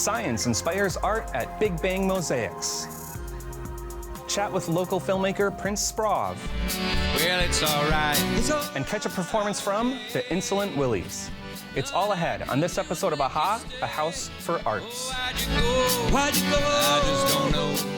Science inspires art at Big Bang Mosaics. Chat with local filmmaker Prince Sprauve. Well, it's all right. And catch a performance from the Insolent Willies. It's all ahead on this episode of AHA, A House for Arts. Why'd you go? Why'd you go? I just don't know.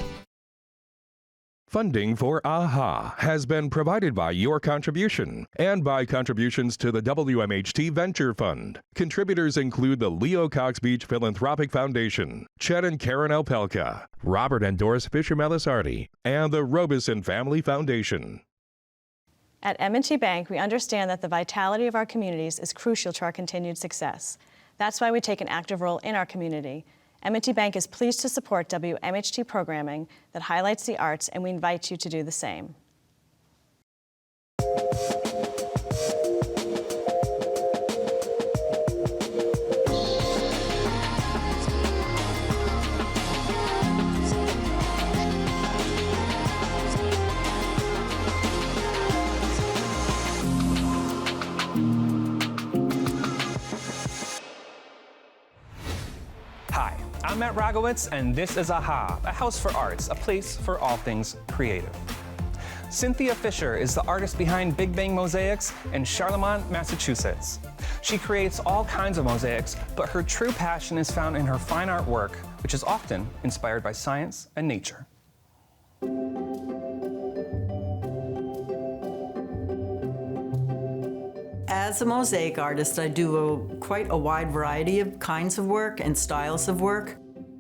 Funding for AHA has been provided by your contribution and by contributions to the WMHT Venture Fund. Contributors include the Leo Cox Beach Philanthropic Foundation, Chet and Karen Alpelka, Robert and Doris Fisher-Melisardi, and the Robeson Family Foundation. At M&T Bank, we understand that the vitality of our communities is crucial to our continued success. That's why we take an active role in our community. M&T Bank is pleased to support WMHT programming that highlights the arts, and we invite you to do the same. Hi, I'm Matt Rogowitz, and this is AHA, A House for Arts, a place for all things creative. Cynthia Fisher is the artist behind Big Bang Mosaics in Charlemont, Massachusetts. She creates all kinds of mosaics, but her true passion is found in her fine art work, which is often inspired by science and nature. As a mosaic artist, I do quite a wide variety of kinds of work and styles of work.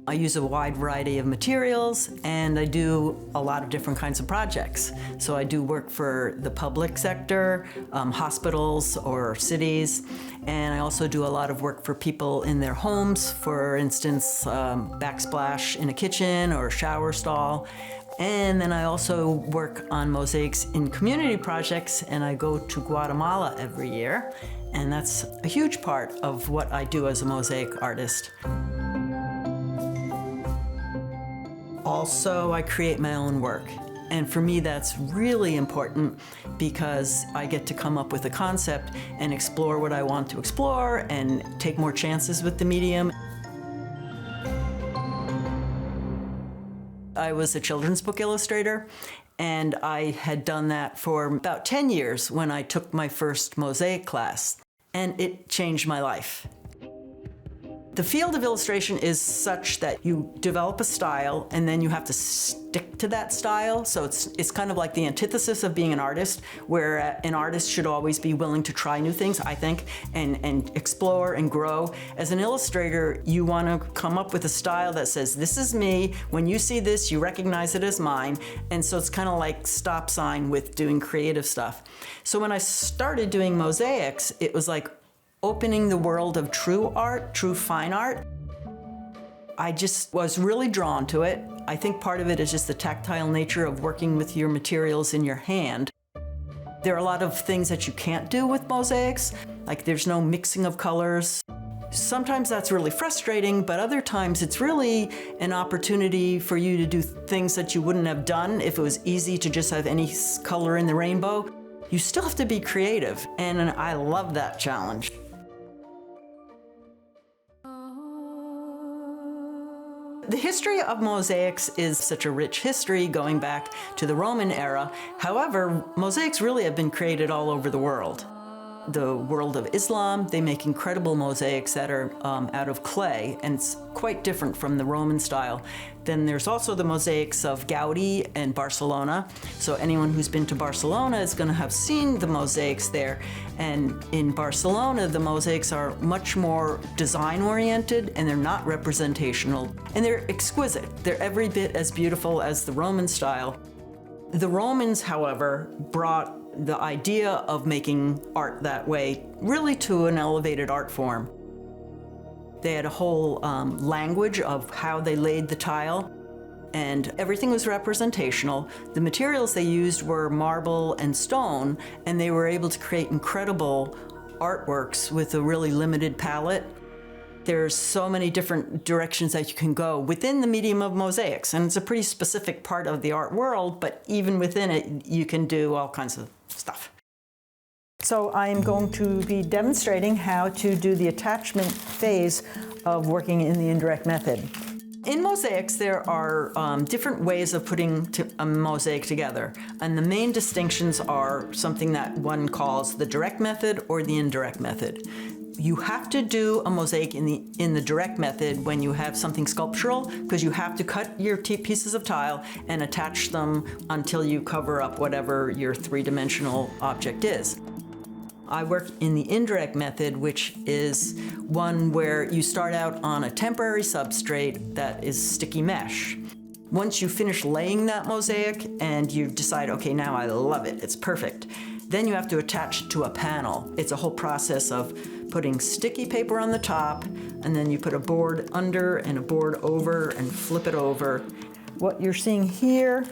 I use a wide variety of materials, and I do a lot of different kinds of projects. So I do work for the public sector, hospitals or cities, and I also do a lot of work for people in their homes, for instance, backsplash in a kitchen or a shower stall. And then I also work on mosaics in community projects, and I go to Guatemala every year, and that's a huge part of what I do as a mosaic artist. Also, I create my own work, and for me that's really important because I get to come up with a concept and explore what I want to explore and take more chances with the medium. I was a children's book illustrator, and I had done that for about 10 years when I took my first mosaic class, and it changed my life. The field of illustration is such that you develop a style and then you have to stick to that style. So it's kind of like the antithesis of being an artist, where an artist should always be willing to try new things, I think, and explore and grow. As an illustrator, you want to come up with a style that says, this is me. When you see this, you recognize it as mine. And so it's kind of like stop sign with doing creative stuff. So when I started doing mosaics, it was like opening the world of true art, true fine art. I just was really drawn to it. I think part of it is just the tactile nature of working with your materials in your hand. There are a lot of things that you can't do with mosaics, like there's no mixing of colors. Sometimes that's really frustrating, but other times it's really an opportunity for you to do things that you wouldn't have done if it was easy to just have any color in the rainbow. You still have to be creative, and I love that challenge. The history of mosaics is such a rich history going back to the Roman era. However, mosaics really have been created all over the world. The world of Islam, they make incredible mosaics that are out of clay, and it's quite different from the Roman style. Then there's also the mosaics of Gaudi and Barcelona. So anyone who's been to Barcelona is going to have seen the mosaics there. And in Barcelona, the mosaics are much more design-oriented, and they're not representational. And they're exquisite. They're every bit as beautiful as the Roman style. The Romans, however, brought the idea of making art that way really to an elevated art form. They had a whole language of how they laid the tile, and everything was representational. The materials they used were marble and stone, and they were able to create incredible artworks with a really limited palette. There's so many different directions that you can go within the medium of mosaics, and it's a pretty specific part of the art world, but even within it, you can do all kinds of stuff. So I'm going to be demonstrating how to do the attachment phase of working in the indirect method. In mosaics, there are different ways of putting a mosaic together, and the main distinctions are something that one calls the direct method or the indirect method. You have to do a mosaic in the direct method when you have something sculptural, because you have to cut your pieces of tile and attach them until you cover up whatever your three-dimensional object is. I work in the indirect method, which is one where you start out on a temporary substrate that is sticky mesh. Once you finish laying that mosaic and you decide, okay, now I love it, it's perfect, then you have to attach it to a panel. It's a whole process of putting sticky paper on the top, and then you put a board under and a board over and flip it over. What you're seeing here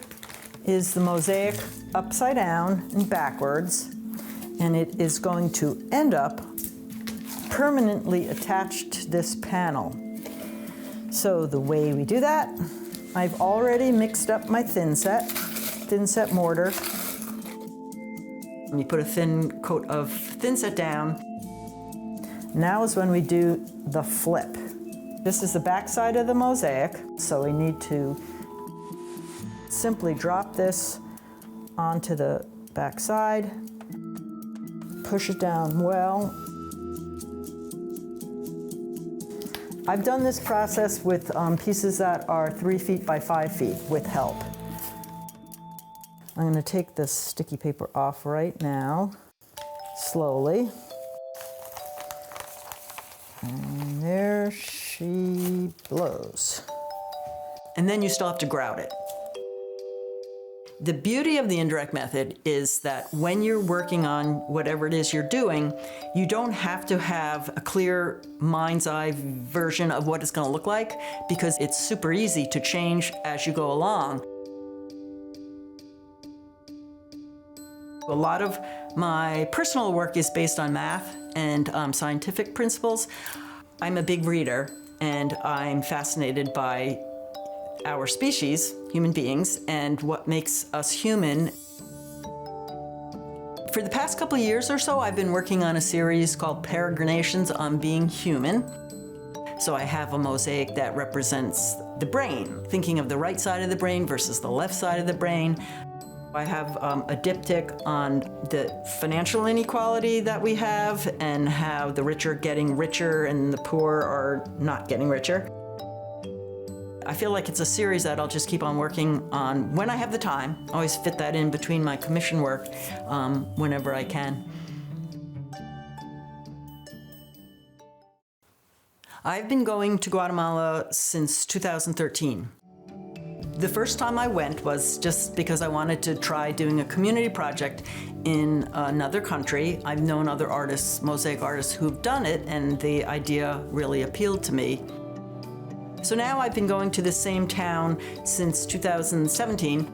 is the mosaic upside down and backwards, and it is going to end up permanently attached to this panel. So the way we do that, I've already mixed up my thin set mortar. You put a thin coat of thin set down. Now is when we do the flip. This is the back side of the mosaic, so we need to simply drop this onto the back side, push it down well. I've done this process with pieces that are 3 feet by 5 feet with help. I'm going to take this sticky paper off right now, slowly. And there she blows. And then you still have to grout it. The beauty of the indirect method is that when you're working on whatever it is you're doing, you don't have to have a clear mind's eye version of what it's going to look like, because it's super easy to change as you go along. A lot of my personal work is based on math and scientific principles. I'm a big reader, and I'm fascinated by our species, human beings, and what makes us human. For the past couple of years or so, I've been working on a series called Peregrinations on Being Human. So I have a mosaic that represents the brain, thinking of the right side of the brain versus the left side of the brain. I have a diptych on the financial inequality that we have and how the rich are getting richer and the poor are not getting richer. I feel like it's a series that I'll just keep on working on when I have the time. I always fit that in between my commission work whenever I can. I've been going to Guatemala since 2013. The first time I went was just because I wanted to try doing a community project in another country. I've known other artists, mosaic artists, who've done it, and the idea really appealed to me. So now I've been going to the same town since 2017.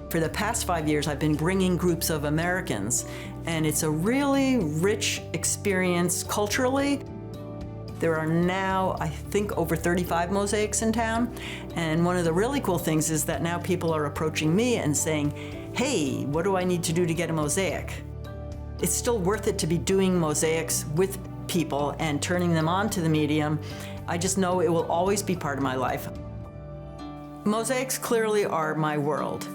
For the past 5 years, I've been bringing groups of Americans, and it's a really rich experience culturally. There are now, I think, over 35 mosaics in town, and one of the really cool things is that now people are approaching me and saying, hey, what do I need to do to get a mosaic? It's still worth it to be doing mosaics with people and turning them on to the medium. I just know it will always be part of my life. Mosaics clearly are my world.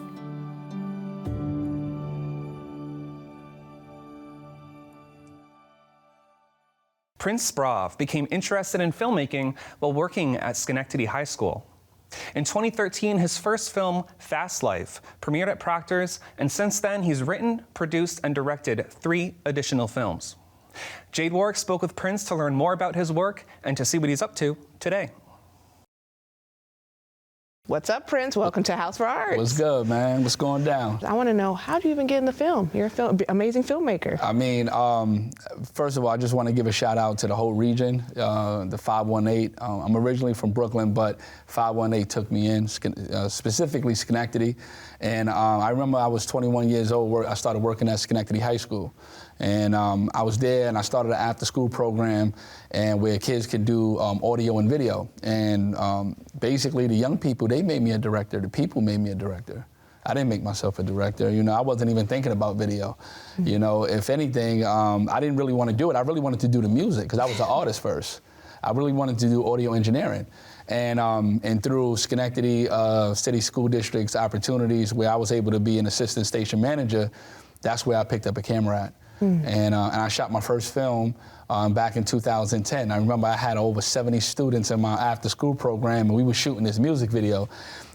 Prince Sprauve became interested in filmmaking while working at Schenectady High School. In 2013, his first film, Fast Life, premiered at Proctor's, and since then he's written, produced, and directed 3 additional films. Jade Warwick spoke with Prince to learn more about his work and to see what he's up to today. What's up, Prince? Welcome to House for Arts. What's good, man? What's going down? I want to know, how do you even get in the film? You're an amazing filmmaker. I mean, first of all, I just want to give a shout out to the whole region, the 518. I'm originally from Brooklyn, but 518 took me in, specifically Schenectady. And I remember I was 21 years old, I started working at Schenectady High School. And I was there, and I started an after-school program and where kids could do audio and video. And basically, the young people, they made me a director. The people made me a director. I didn't make myself a director. You know, I wasn't even thinking about video. You know, if anything, I didn't really want to do it. I really wanted to do the music because I was an artist first. I really wanted to do audio engineering. And through Schenectady City School District's opportunities where I was able to be an assistant station manager, that's where I picked up a camera at. And I shot my first film back in 2010. I remember I had over 70 students in my after-school program, and we were shooting this music video.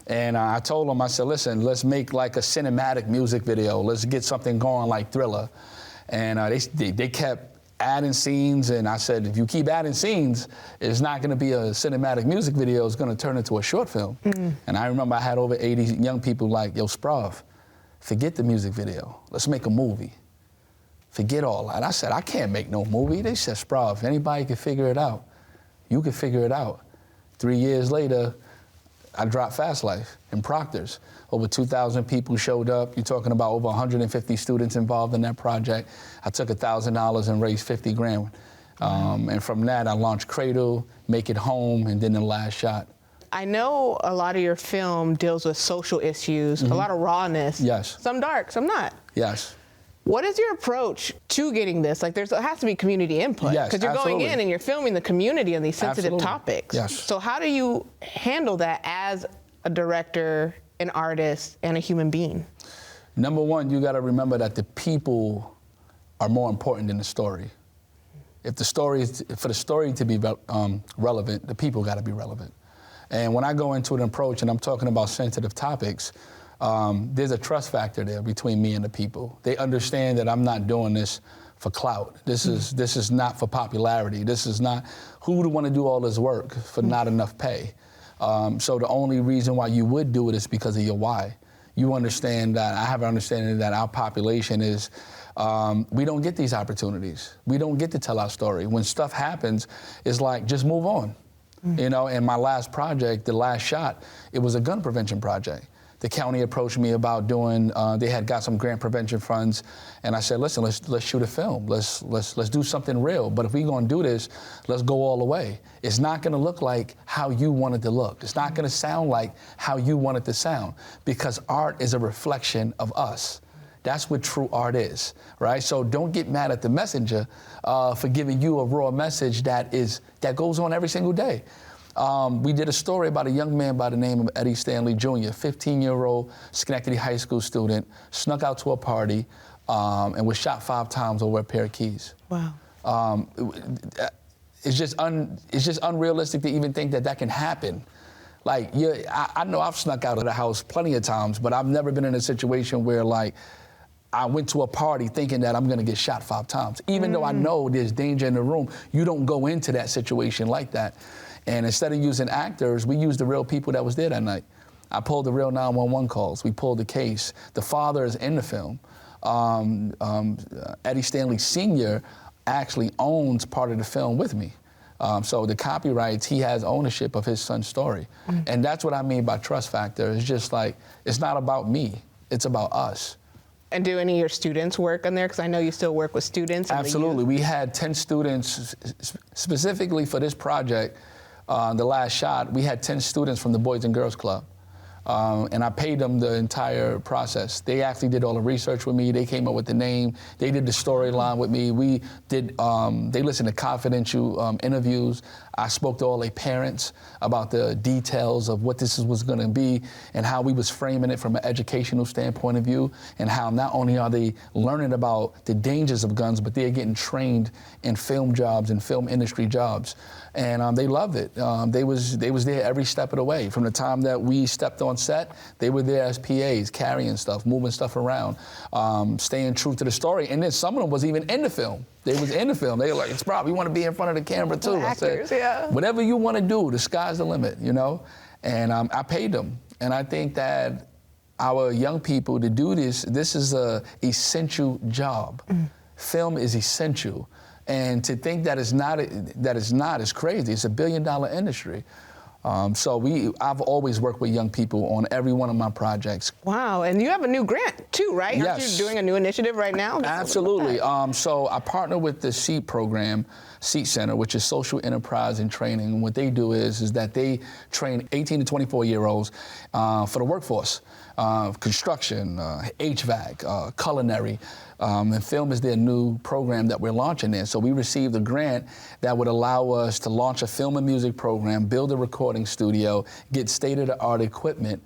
And I told them, I said, listen, let's make like a cinematic music video. Let's get something going like Thriller. And they kept adding scenes, and I said, if you keep adding scenes, it's not gonna be a cinematic music video, it's gonna turn into a short film. And I remember I had over 80 young people like, yo, Sprauve, forget the music video, let's make a movie. Forget all that. I said, I can't make no movie. They said, Sprauve, if anybody can figure it out, you can figure it out. 3 years later, I dropped Fast Life in Proctor's. Over 2,000 people showed up. You're talking about over 150 students involved in that project. I took $1,000 and raised 50 grand. And from that, I launched Cradle, Make It Home, and then The Last Shot. I know a lot of your film deals with social issues, a lot of rawness. Yes. Some dark, some not. Yes. What is your approach to getting this? Like, there has to be community input. Yes, because you're absolutely. going in and you're filming the community on these sensitive Absolutely. topics. Yes. So how do you handle that as a director, an artist, and a human being? Number one, you gotta remember that the people are more important than the story. If the story is, for the story to be relevant, the people gotta be relevant. And when I go into an approach and I'm talking about sensitive topics, there's a trust factor there between me and the people. They understand that I'm not doing this for clout. This is not for popularity. This is not, who would want to do all this work for not enough pay? So the only reason why you would do it is because of your why. You understand that, I have an understanding that our population is, we don't get these opportunities. We don't get to tell our story. When stuff happens, it's like, just move on. You know, in my last project, The Last Shot, it was a gun prevention project. The county approached me about doing, they had got some grant prevention funds, and I said, listen, let's shoot a film. Let's do something real. But if we're gonna do this, let's go all the way. It's not gonna look like how you want it to look. It's not gonna sound like how you want it to sound, because art is a reflection of us. That's what true art is, right? So don't get mad at the messenger for giving you a raw message that goes on every single day. We did a story about a young man by the name of Eddie Stanley Jr., 15-year-old Schenectady High School student, snuck out to a party and was shot 5 times over a pair of keys. Wow. It's just unrealistic to even think that that can happen. Like, I know I've snuck out of the house plenty of times, but I've never been in a situation where, like, I went to a party thinking that I'm gonna get shot 5 times. Even though I know there's danger in the room, you don't go into that situation like that. And instead of using actors, we used the real people that was there that night. I pulled the real 911 calls. We pulled the case. The father is in the film. Eddie Stanley Sr. actually owns part of the film with me. So the copyrights, he has ownership of his son's story. And that's what I mean by trust factor. It's just like, it's not about me, it's about us. And do any of your students work on there? Because I know you still work with students. Absolutely. We had 10 students, specifically for this project, The Last Shot, we had 10 students from the Boys and Girls Club. And I paid them the entire process. They actually did all the research with me. They came up with the name. They did the storyline with me. We did, they listened to confidential interviews. I spoke to all their parents about the details of what this was gonna be and how we was framing it from an educational standpoint of view, and how not only are they learning about the dangers of guns, but they're getting trained in film jobs and film industry jobs. And they loved it. They was there every step of the way. From the time that we stepped on set, they were there as PAs, carrying stuff, moving stuff around, staying true to the story. And then some of them was even in the film. They was in the film. They were like, it's Sprauve, we want to be in front of the camera too. Actors, I said, yeah. Whatever you want to do, the sky's the limit, you know? And I paid them. And I think that our young people, to do this is a essential job. Film is essential. And to think that it's not is crazy. It's $1 billion industry. So I've always worked with young people on every one of my projects. Wow, and you have a new grant too, right? Yes. Aren't you doing a new initiative right now? Absolutely. So I partner with the SEAT program, SEAT Center, which is Social Enterprise and Training. And what they do is that they train 18 to 24-year-olds for the workforce, construction, HVAC, culinary, and film is their new program that we're launching there. So we received a grant that would allow us to launch a film and music program, build a recording studio, get state-of-the-art equipment,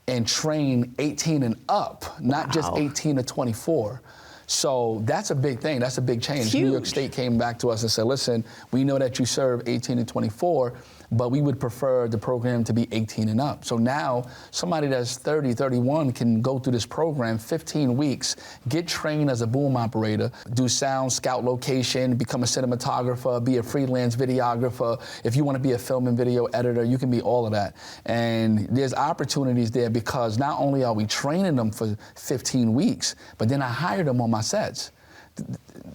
and train 18 and up, not just 18 to 24. So that's a big thing. That's a big change. New York State came back to us and said, listen, we know that you serve 18 to 24, but we would prefer the program to be 18 and up. So now somebody that's 30, 31 can go through this program 15 weeks, get trained as a boom operator, do sound, scout location, become a cinematographer, be a freelance videographer. If you want to be a film and video editor, you can be all of that. And there's opportunities there because not only are we training them for 15 weeks, but then I hire them on my sets.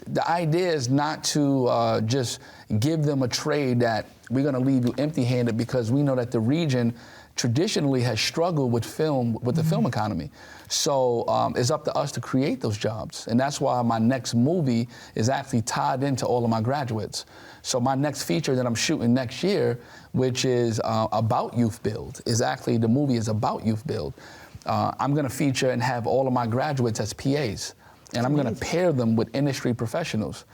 The idea is not to just give them a trade that we're going to leave you empty-handed, because we know that the region traditionally has struggled with film, with the film economy. So it's up to us to create those jobs. And that's why my next movie is actually tied into all of my graduates. So my next feature that I'm shooting next year, which is about youth build, is actually, the movie is about youth build. I'm going to feature and have all of my graduates as PAs. And I'm going to pair them with industry professionals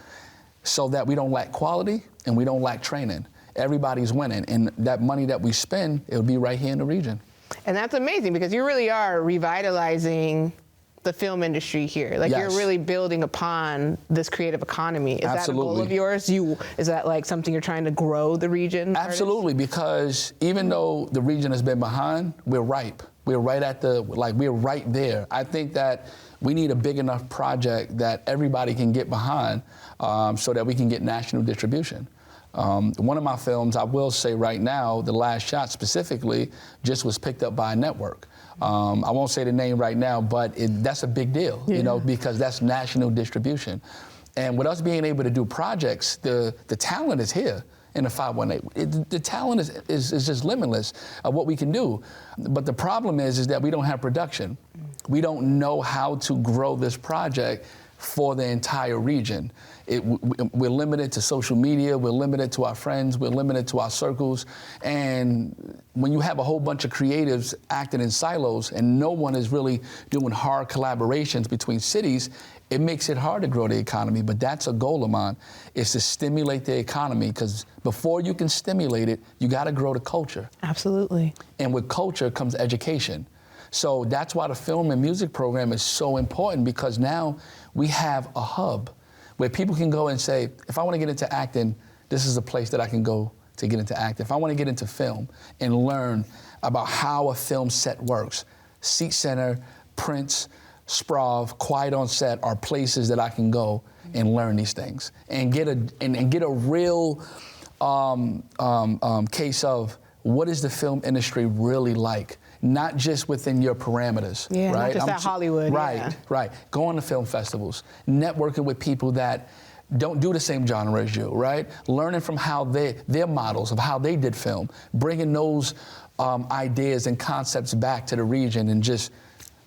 so that we don't lack quality and we don't lack training. Everybody's winning. And that money that we spend, it'll be right here in the region. And that's amazing, because you really are revitalizing the film industry here. Like, you're really building upon this creative economy. Is that a goal of yours? Is that like something you're trying to grow the region? Absolutely, because even though the region has been behind, we're ripe. We're right at we're right there. I think that we need a big enough project that everybody can get behind so that we can get national distribution. One of my films, I will say right now, The Last Shot specifically, just was picked up by a network. I won't say the name right now, but that's a big deal, you know, because that's national distribution. And with us being able to do projects, the talent is here in the 518. The talent is just limitless of what we can do. But the problem is that we don't have production. We don't know how to grow this project for the entire region. We're limited to social media, we're limited to our friends, we're limited to our circles. And when you have a whole bunch of creatives acting in silos and no one is really doing hard collaborations between cities, it makes it hard to grow the economy. But that's a goal of mine, is to stimulate the economy, because before you can stimulate it, you gotta grow the culture. Absolutely. And with culture comes education. So that's why the film and music program is so important, because now we have a hub where people can go and say, if I want to get into acting, this is a place that I can go to get into acting. If I want to get into film and learn about how a film set works, SEAT Center, Prince Sprauve, Quiet on Set are places that I can go and learn these things and get a real case of what is the film industry really like. Not just within your parameters, right? Not just at Hollywood. Right. Going to film festivals, networking with people that don't do the same genre as you, right? Learning from how their models of how they did film, bringing those ideas and concepts back to the region, and just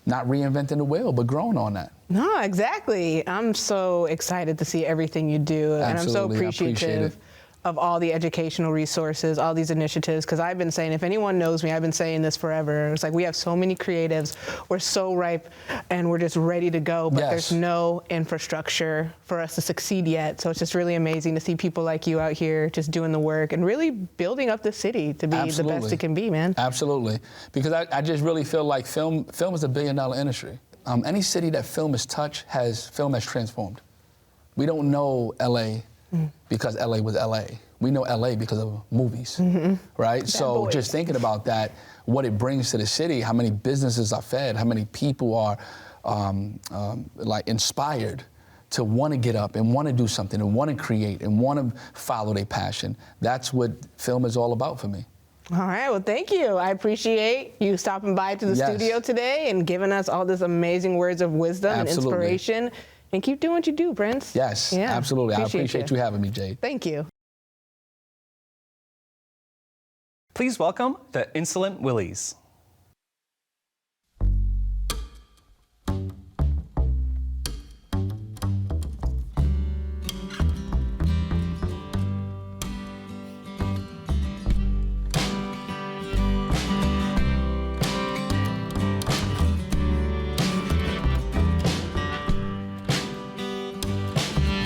not reinventing the wheel, but growing on that. No, exactly. I'm so excited to see everything you do, and I'm so appreciative of all the educational resources, all these initiatives, because I've been saying, if anyone knows me, I've been saying this forever. It's like, we have so many creatives, we're so ripe, and we're just ready to go, but there's no infrastructure for us to succeed yet. So it's just really amazing to see people like you out here just doing the work and really building up the city to be the best it can be, man. Absolutely, because I just really feel like film is $1 billion industry. Any city that film has touched, film has transformed. We don't know LA because LA was LA. We know LA because of movies, right? So just thinking about that, what it brings to the city, how many businesses are fed, how many people are like inspired to want to get up and want to do something and want to create and want to follow their passion. That's what film is all about for me. All right, well, thank you. I appreciate you stopping by to the studio today and giving us all this amazing words of wisdom and inspiration. And keep doing what you do, Prince. Yes, absolutely. I appreciate you having me, Jade. Thank you. Please welcome the Insolent Willies.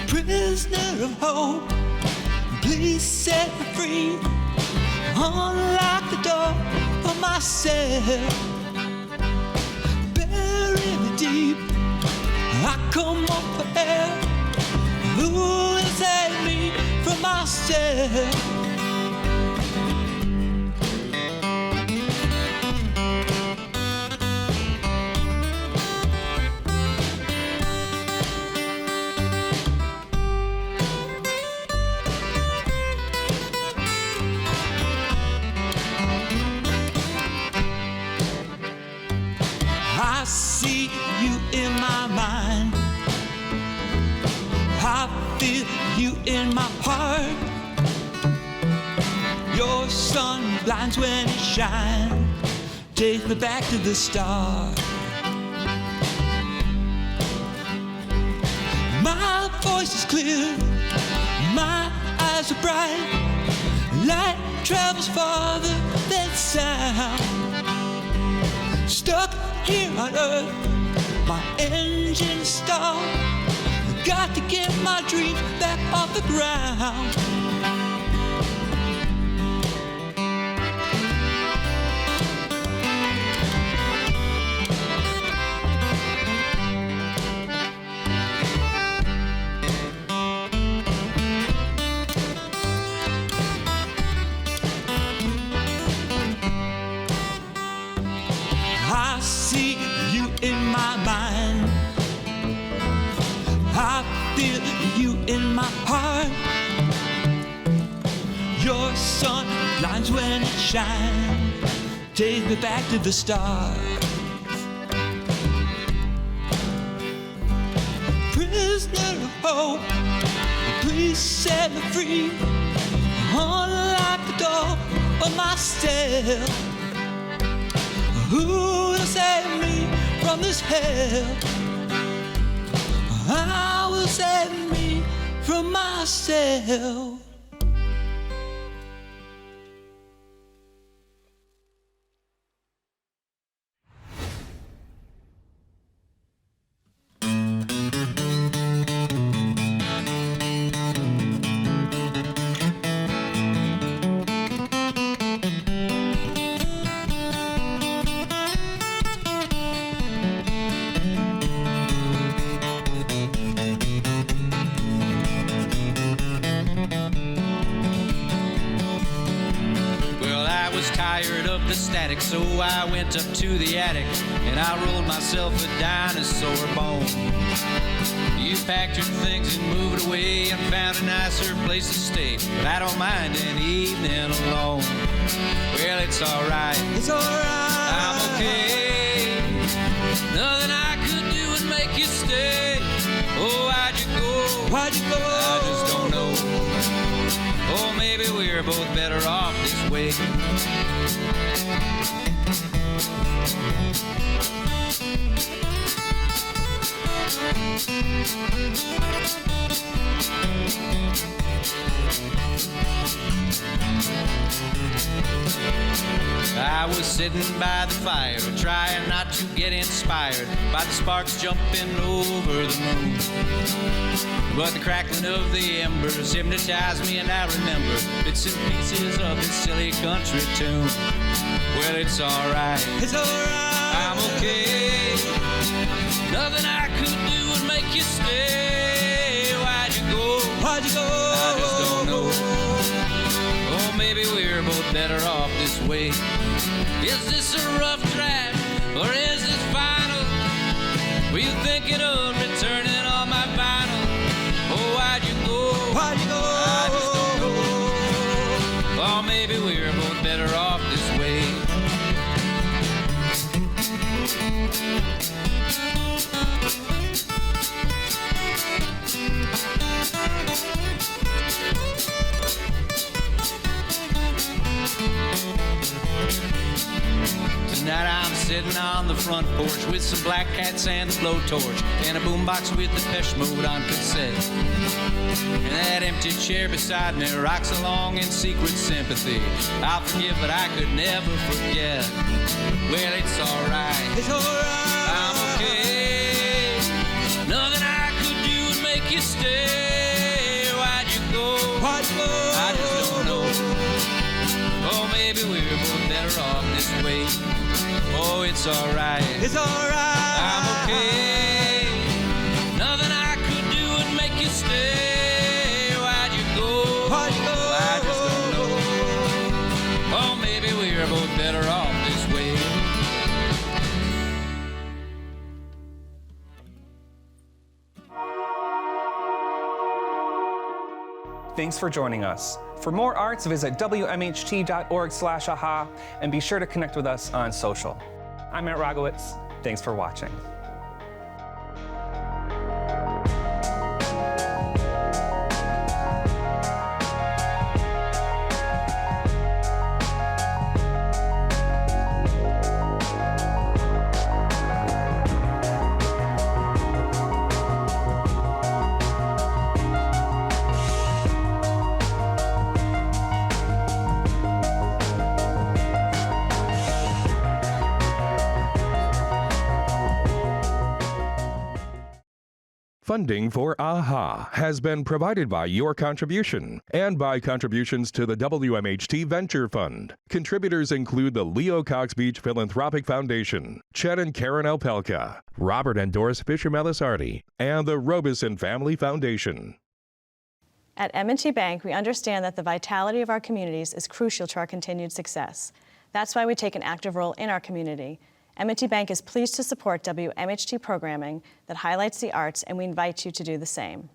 Prisoner of hope, please set me free. Unlock the door of my cell. Bury me deep. I come up for air. Who will save me from myself? I see you in my mind. I feel you in my heart. Your sun blinds when it shines. Take me back to the start. My voice is clear. My eyes are bright. Light travels farther than sound. Stuck here on earth, my engine stalled. Got to get my dreams back off the ground. I see you in my mind. I feel you in my heart. Your sun blinds when it shines. Take me back to the start. Prisoner of hope, please set me free. Unlock the door of my cell. Who will save me from this hell? I will save me from myself. Tired of the static, so I went up to the attic and I rolled myself a dinosaur bone. You packed your things and moved away and found a nicer place to stay, but I don't mind an evening alone. Well, it's alright, it's alright, I'm okay. Nothing I could do would make you stay. Oh, why'd you go? Why'd you go? I just don't know. Oh, maybe we're both better off this way. I was sitting by the fire, trying not to get inspired by the sparks jumping over the moon. But the crackling of the embers hypnotized me, and I remember bits and pieces of this silly country tune. Well, it's alright, it's alright, I'm okay. Nothing I could do would make you stay. Why'd you go? Why'd you go? I just don't know. Oh, maybe we're both better off this way. Is this a rough draft, or is this final? Were you thinking of returning all my vinyl? Oh, why'd you go? Why'd you go? I just don't know. Oh, maybe we're both better off this way. sitting on the front porch with some black cats and a blowtorch and a boombox with Depeche Mode on cassette. And that empty chair beside me rocks along in secret sympathy. I'll forgive, but I could never forget. Well, it's alright. It's alright. I'm okay. Nothing I could do would make you stay. Why'd you go? Why'd you go? I just don't know. Oh, maybe we're both better off this way. Oh, it's alright. It's alright. I'm okay. Nothing I could do would make you stay. Why'd you go? Why'd you go? I just don't know. Oh, maybe we're both better off this way. Thanks for joining us. For more arts, visit WMHT.org/aha and be sure to connect with us on social. I'm Matt Rogowitz. Thanks for watching. Funding for AHA has been provided by your contribution and by contributions to the WMHT Venture Fund. Contributors include the Leo Cox Beach Philanthropic Foundation, Chet and Karen Alpelka, Robert and Doris Fisher Melisardi, and the Robeson Family Foundation. At M&T Bank, we understand that the vitality of our communities is crucial to our continued success. That's why we take an active role in our community. M&T Bank is pleased to support WMHT programming that highlights the arts, and we invite you to do the same.